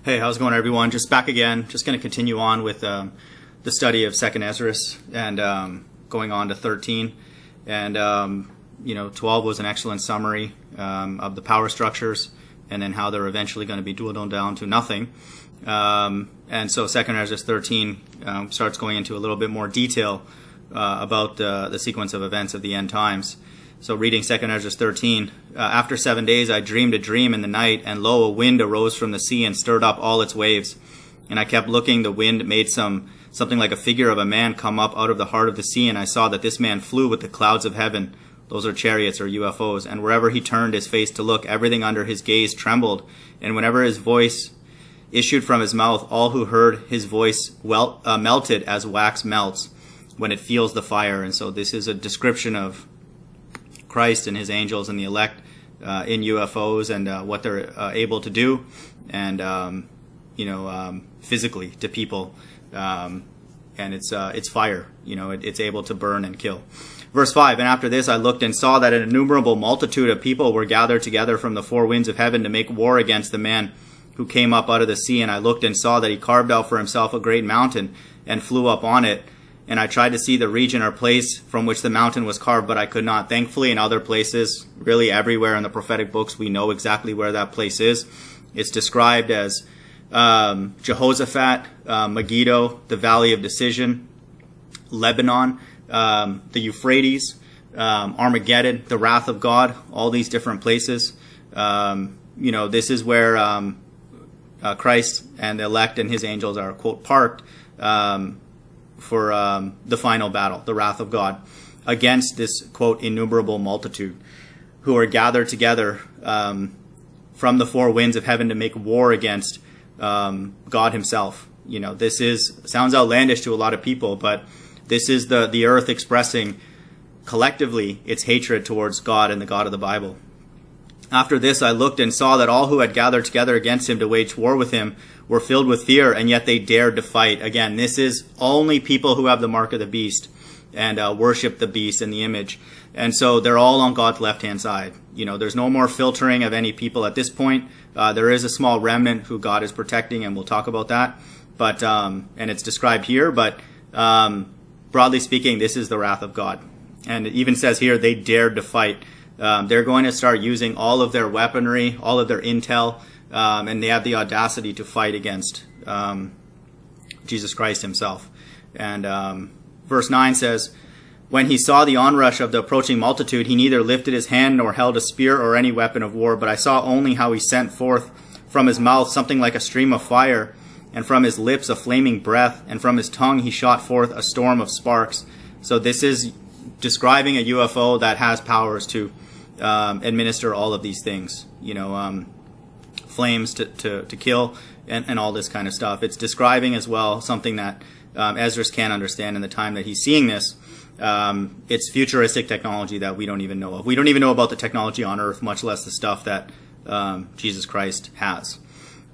Hey, how's it going, everyone? Just back again. Just going to continue on with the study of 2nd Esdras and going on to 13. And, 12 was an excellent summary of the power structures and then how they're eventually going to be dwindled down to nothing. And so 2nd Esdras 13 starts going into a little bit more detail about the sequence of events of the end times. So reading 2nd Esdras 13, after 7 days I dreamed a dream in the night, and lo, a wind arose from the sea and stirred up all its waves. And I kept looking, the wind made something like a figure of a man come up out of the heart of the sea, and I saw that this man flew with the clouds of heaven. Those are chariots or UFOs. And wherever he turned his face to look, everything under his gaze trembled. And whenever his voice issued from his mouth, all who heard his voice melted as wax melts when it feels the fire. And so this is a description of Christ and his angels and the elect in UFOs and what they're able to do, and physically to people, and it's fire. It's able to burn and kill. Verse 5, and after this I looked and saw that an innumerable multitude of people were gathered together from the four winds of heaven to make war against the man who came up out of the sea. And I looked and saw that he carved out for himself a great mountain and flew up on it. And I tried to see the region or place from which the mountain was carved, but I could not. Thankfully, in other places, really everywhere in the prophetic books, we know exactly where that place is. It's described as Jehoshaphat, Megiddo, the Valley of Decision, Lebanon, the Euphrates, Armageddon, the wrath of God, all these different places. This is where Christ and the elect and his angels are, quote, parked, for the final battle, the wrath of God, against this, quote, innumerable multitude who are gathered together from the four winds of heaven to make war against God himself. This sounds outlandish to a lot of people, but this is the earth expressing collectively its hatred towards God and the God of the Bible. After this I looked and saw that all who had gathered together against him to wage war with him were filled with fear, and yet they dared to fight. Again, this is only people who have the mark of the beast and worship the beast and the image. And so they're all on God's left-hand side. There's no more filtering of any people at this point. There is a small remnant who God is protecting, and we'll talk about that. But and it's described here, but broadly speaking, this is the wrath of God. And it even says here they dared to fight. They're going to start using all of their weaponry, all of their intel, and they have the audacity to fight against Jesus Christ himself. And verse 9 says, when he saw the onrush of the approaching multitude, he neither lifted his hand nor held a spear or any weapon of war, but I saw only how he sent forth from his mouth something like a stream of fire, and from his lips a flaming breath, and from his tongue he shot forth a storm of sparks. So this is describing a UFO that has powers to administer all of these things, flames to kill and all this kind of stuff. It's describing as well something that Esdras can't understand in the time that he's seeing this. It's futuristic technology that we don't even know of. We don't even know about the technology on Earth, much less the stuff that Jesus Christ has.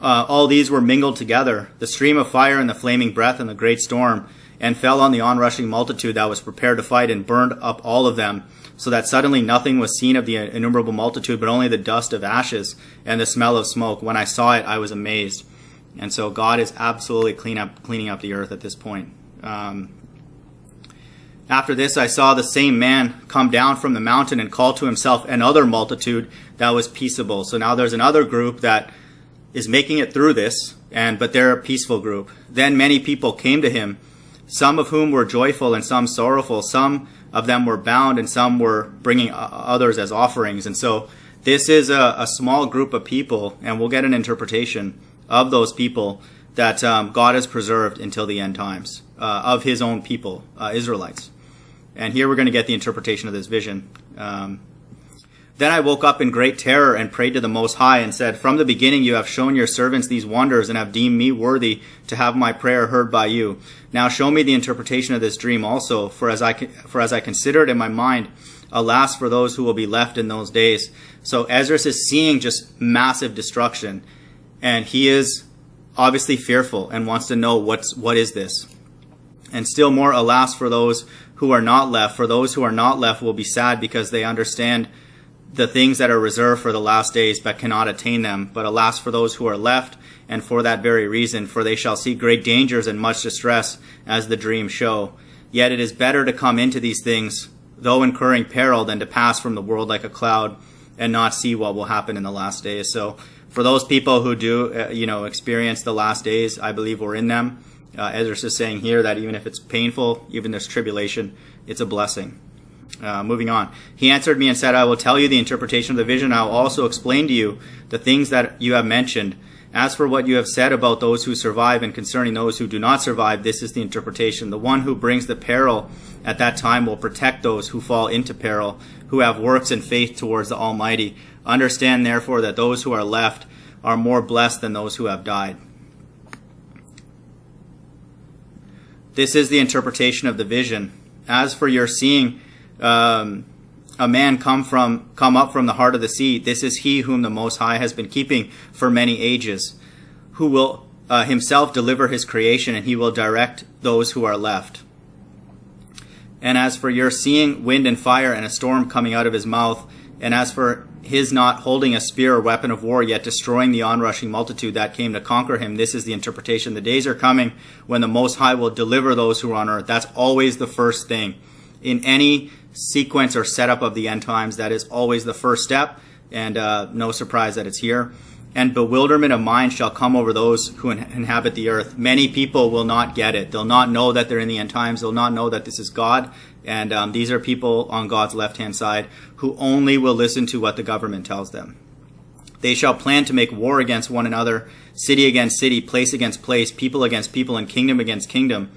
All these were mingled together, the stream of fire and the flaming breath and the great storm, and fell on the onrushing multitude that was prepared to fight and burned up all of them, so that suddenly nothing was seen of the innumerable multitude, but only the dust of ashes and the smell of smoke. When I saw it, I was amazed. And so God is absolutely cleaning up the earth at this point. After this, I saw the same man come down from the mountain and call to himself another multitude that was peaceable. So now there's another group that is making it through this, but they're a peaceful group. Then many people came to him, some of whom were joyful and some sorrowful. Some of them were bound and some were bringing others as offerings. And so this is a small group of people, and we'll get an interpretation of those people that God has preserved until the end times, of his own people, Israelites. And here we're going to get the interpretation of this vision. Then I woke up in great terror and prayed to the Most High and said, from the beginning you have shown your servants these wonders and have deemed me worthy to have my prayer heard by you. Now show me the interpretation of this dream also, for as I consider it in my mind, alas for those who will be left in those days. So Esdras is seeing just massive destruction, and he is obviously fearful and wants to know what is this. And still more, alas for those who are not left. For those who are not left will be sad because they understand the things that are reserved for the last days, but cannot attain them. But alas for those who are left, and for that very reason, for they shall see great dangers and much distress, as the dreams show. Yet it is better to come into these things, though incurring peril, than to pass from the world like a cloud and not see what will happen in the last days. So for those people who do, experience the last days, I believe we're in them. Esdras is saying here that even if it's painful, even this tribulation, it's a blessing. Moving on. He answered me and said, I will tell you the interpretation of the vision. I will also explain to you the things that you have mentioned. As for what you have said about those who survive and concerning those who do not survive, this is the interpretation. The one who brings the peril at that time will protect those who fall into peril, who have works and faith towards the Almighty. Understand, therefore, that those who are left are more blessed than those who have died. This is the interpretation of the vision. As for your seeing a man come up from the heart of the sea, this is he whom the Most High has been keeping for many ages, who will himself deliver his creation, and he will direct those who are left. And as for your seeing wind and fire and a storm coming out of his mouth, and as for his not holding a spear or weapon of war, yet destroying the onrushing multitude that came to conquer him, this is the interpretation. The days are coming when the Most High will deliver those who are on earth. That's always the first thing. In any sequence or setup of the end times, that is always the first step, and no surprise that it's here. And bewilderment of mind shall come over those who inhabit the earth. Many people will not get it. They'll not know that they're in the end times. They'll not know that this is God. And these are people on God's left-hand side who only will listen to what the government tells them. They shall plan to make war against one another, city against city, place against place, people against people, and kingdom against kingdom.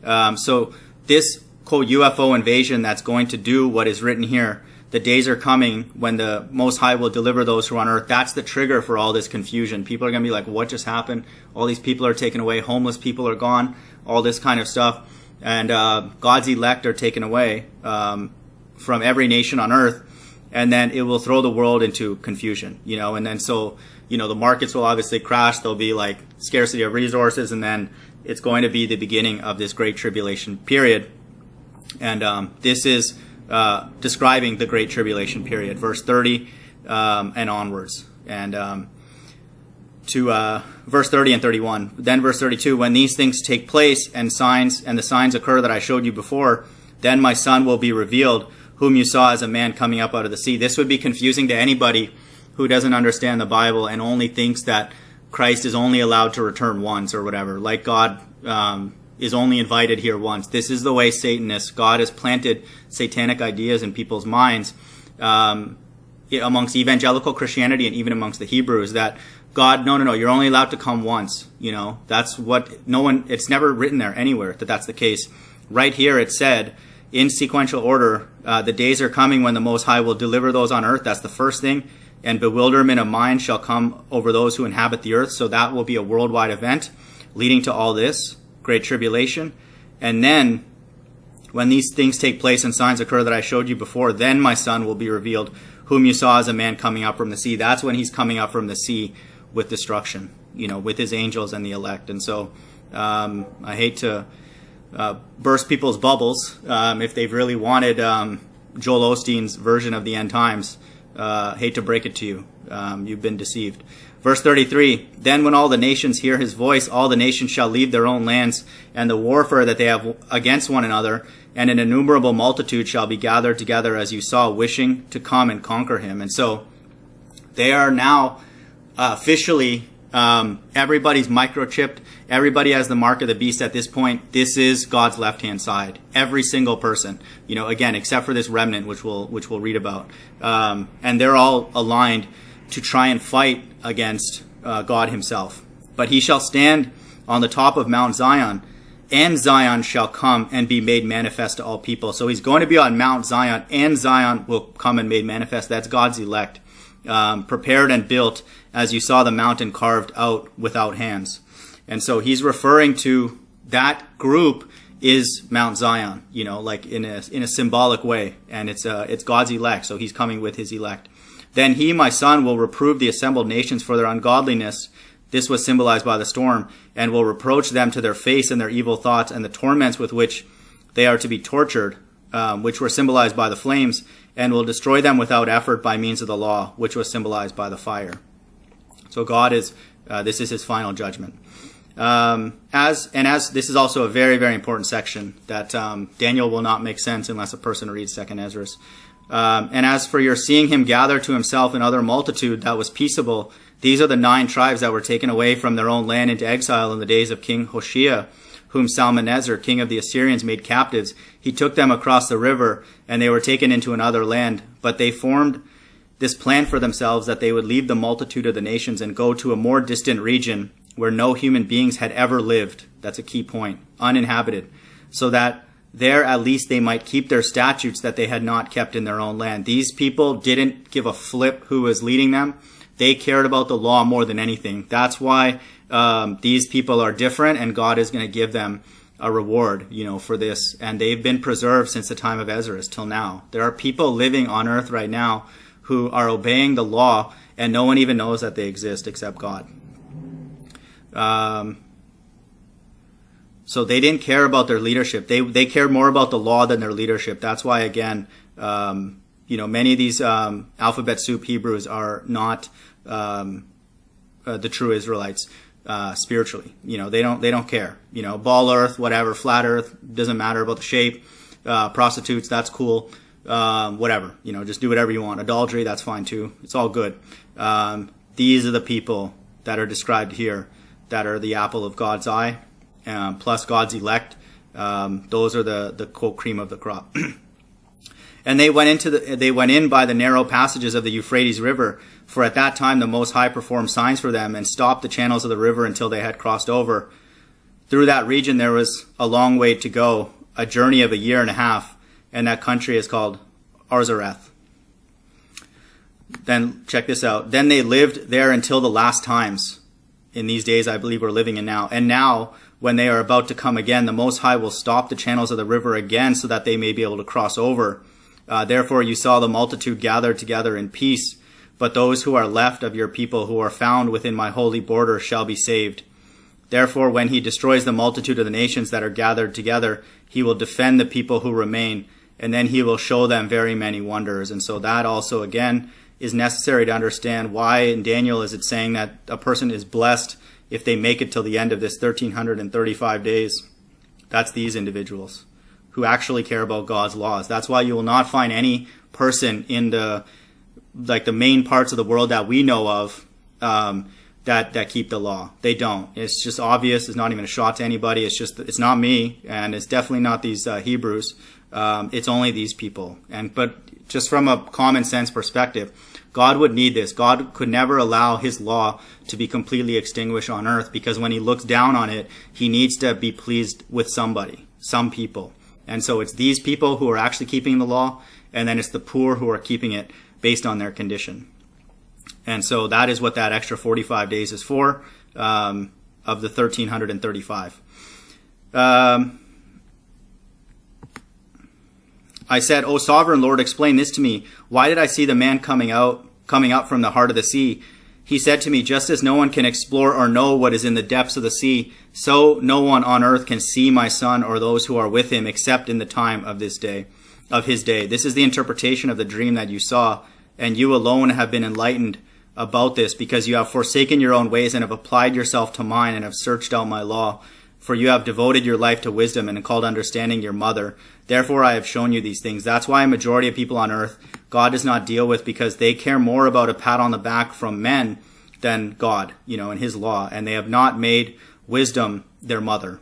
So this quote UFO invasion that's going to do what is written here, the days are coming when the Most High will deliver those who are on earth. That's the trigger for all this confusion. People are going to be like, what just happened? All these people are taken away. Homeless people are gone. All this kind of stuff. And God's elect are taken away from every nation on earth. And then it will throw the world into confusion, and then so, the markets will obviously crash. There'll be like scarcity of resources. And then it's going to be the beginning of this great tribulation period. And this is describing the Great Tribulation period, verse 30 and onwards. And to verse 30 and 31. Then verse 32, when these things take place and the signs occur that I showed you before, then my Son will be revealed, whom you saw as a man coming up out of the sea. This would be confusing to anybody who doesn't understand the Bible and only thinks that Christ is only allowed to return once or whatever, like God is only invited here once. This is the way Satan is. God has planted satanic ideas in people's minds amongst evangelical Christianity and even amongst the Hebrews that God, no, you're only allowed to come once. That's what it's never written there anywhere that that's the case. Right here it said, in sequential order, the days are coming when the Most High will deliver those on earth. That's the first thing. And bewilderment of mind shall come over those who inhabit the earth. So that will be a worldwide event leading to all this great tribulation. And then when these things take place and signs occur that I showed you before, then my Son will be revealed, whom you saw as a man coming up from the sea. That's when he's coming up from the sea with destruction, with his angels and the elect. And so I hate to burst people's bubbles if they've really wanted Joel Osteen's version of the end times. Hate to break it to you. You've been deceived. Verse 33, then when all the nations hear his voice, all the nations shall leave their own lands and the warfare that they have against one another, and an innumerable multitude shall be gathered together as you saw, wishing to come and conquer him. And so they are now officially, everybody's microchipped. Everybody has the mark of the beast at this point. This is God's left-hand side. Every single person, again, except for this remnant, which we'll read about. And they're all aligned to try and fight against God himself. But he shall stand on the top of Mount Zion, and Zion shall come and be made manifest to all people. So he's going to be on Mount Zion, and Zion will come and made manifest. That's God's elect, prepared and built, as you saw the mountain carved out without hands. And so he's referring to that group is Mount Zion, like in a symbolic way. And it's God's elect, so he's coming with his elect. Then he, my Son, will reprove the assembled nations for their ungodliness. This was symbolized by the storm, and will reproach them to their face and their evil thoughts and the torments with which they are to be tortured, which were symbolized by the flames. and will destroy them without effort by means of the law, which was symbolized by the fire. So God is, this is his final judgment. As this is also a very, very important section that Daniel will not make sense unless a person reads 2nd Esdras. And as for your seeing him gather to himself another multitude that was peaceable, these are the 9 tribes that were taken away from their own land into exile in the days of King Hoshea, whom Salmanasar, king of the Assyrians, made captives. He took them across the river, and they were taken into another land. But they formed this plan for themselves that they would leave the multitude of the nations and go to a more distant region where no human beings had ever lived. That's a key point. Uninhabited. So that there at least they might keep their statutes that they had not kept in their own land. These people didn't give a flip who was leading them. They cared about the law more than anything. That's why these people are different, and God is going to give them a reward, for this. And they've been preserved since the time of Esdras till now. There are people living on earth right now who are obeying the law, and no one even knows that they exist except God. So they didn't care about their leadership. They cared more about the law than their leadership. That's why, again, many of these alphabet soup Hebrews are not the true Israelites spiritually. They don't care. Ball earth, whatever, flat earth, doesn't matter about the shape. Prostitutes, that's cool. Whatever, just do whatever you want. Adultery, that's fine too. It's all good. These are the people that are described here that are the apple of God's eye, plus God's elect. Those are the quote cream of the crop. And they went in by the narrow passages of the Euphrates River, for at that time the Most High performed signs for them and stopped the channels of the river until they had crossed over. Through that region there was a long way to go, a journey of 1.5 years, and that country is called Arzareth. Then check this out. Then they lived there until the last times. In these days I believe we're living in now. And now, when they are about to come again, the Most High will stop the channels of the river again so that they may be able to cross over. Therefore you saw the multitude gathered together in peace, but those who are left of your people who are found within my holy border shall be saved. Therefore when he destroys the multitude of the nations that are gathered together, he will defend the people who remain, and then he will show them very many wonders. And so that also, again, is necessary to understand why in Daniel is it saying that a person is blessed if they make it till the end of this 1335 days. That's these individuals who actually care about God's laws. That's why you will not find any person in the main parts of the world that we know of that keep the law. They don't. It's just obvious. It's not even a shot to anybody. It's not me, and it's definitely not these Hebrews. It's only these people. But just from a common sense perspective, God would need this. God could never allow his law to be completely extinguished on earth, because when he looks down on it, he needs to be pleased with somebody, some people. And so it's these people who are actually keeping the law, and then it's the poor who are keeping it based on their condition. And so that is what that extra 45 days is for, of the 1335. I said, O sovereign Lord, explain this to me. Why did I see the man coming up from the heart of the sea? He said to me, just as no one can explore or know what is in the depths of the sea, so no one on earth can see my son or those who are with him except in the time of his day. This is the interpretation of the dream that you saw, and you alone have been enlightened about this, because you have forsaken your own ways and have applied yourself to mine and have searched out my law. For you have devoted your life to wisdom and called understanding your mother. Therefore I have shown you these things. That's why a majority of people on earth God does not deal with, because they care more about a pat on the back from men than God, and his law. And they have not made wisdom their mother,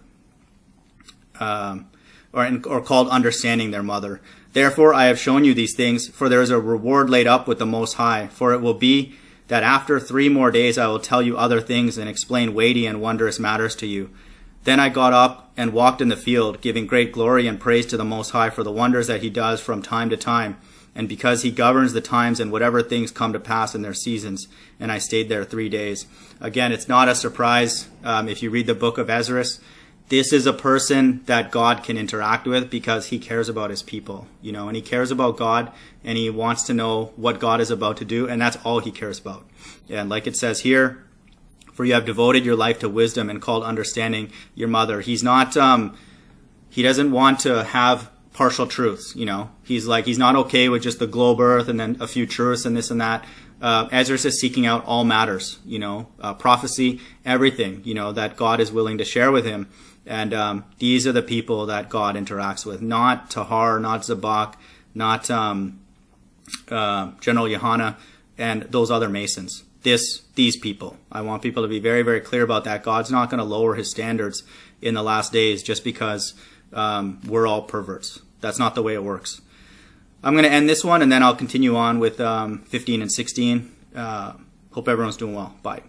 or called understanding their mother. Therefore I have shown you these things, for there is a reward laid up with the Most High. For it will be that after 3 more days I will tell you other things and explain weighty and wondrous matters to you. Then I got up and walked in the field, giving great glory and praise to the Most High for the wonders that he does from time to time, and because he governs the times and whatever things come to pass in their seasons. And I stayed there 3 days. Again, it's not a surprise if you read the book of Esdras. This is a person that God can interact with because he cares about his people, and he cares about God, and he wants to know what God is about to do, and that's all he cares about. And like it says here, for you have devoted your life to wisdom and called understanding your mother. He's not, he doesn't want to have partial truths. He's not okay with just the globe earth and then a few truths and this and that. Esdras is seeking out all matters, prophecy, everything, that God is willing to share with him. And these are the people that God interacts with, not Tahar, not Zabak, not General Yohana, and those other Masons. These people. I want people to be very, very clear about that. God's not going to lower his standards in the last days just because we're all perverts. That's not the way it works. I'm going to end this one, and then I'll continue on with 15 and 16. Hope everyone's doing well. Bye.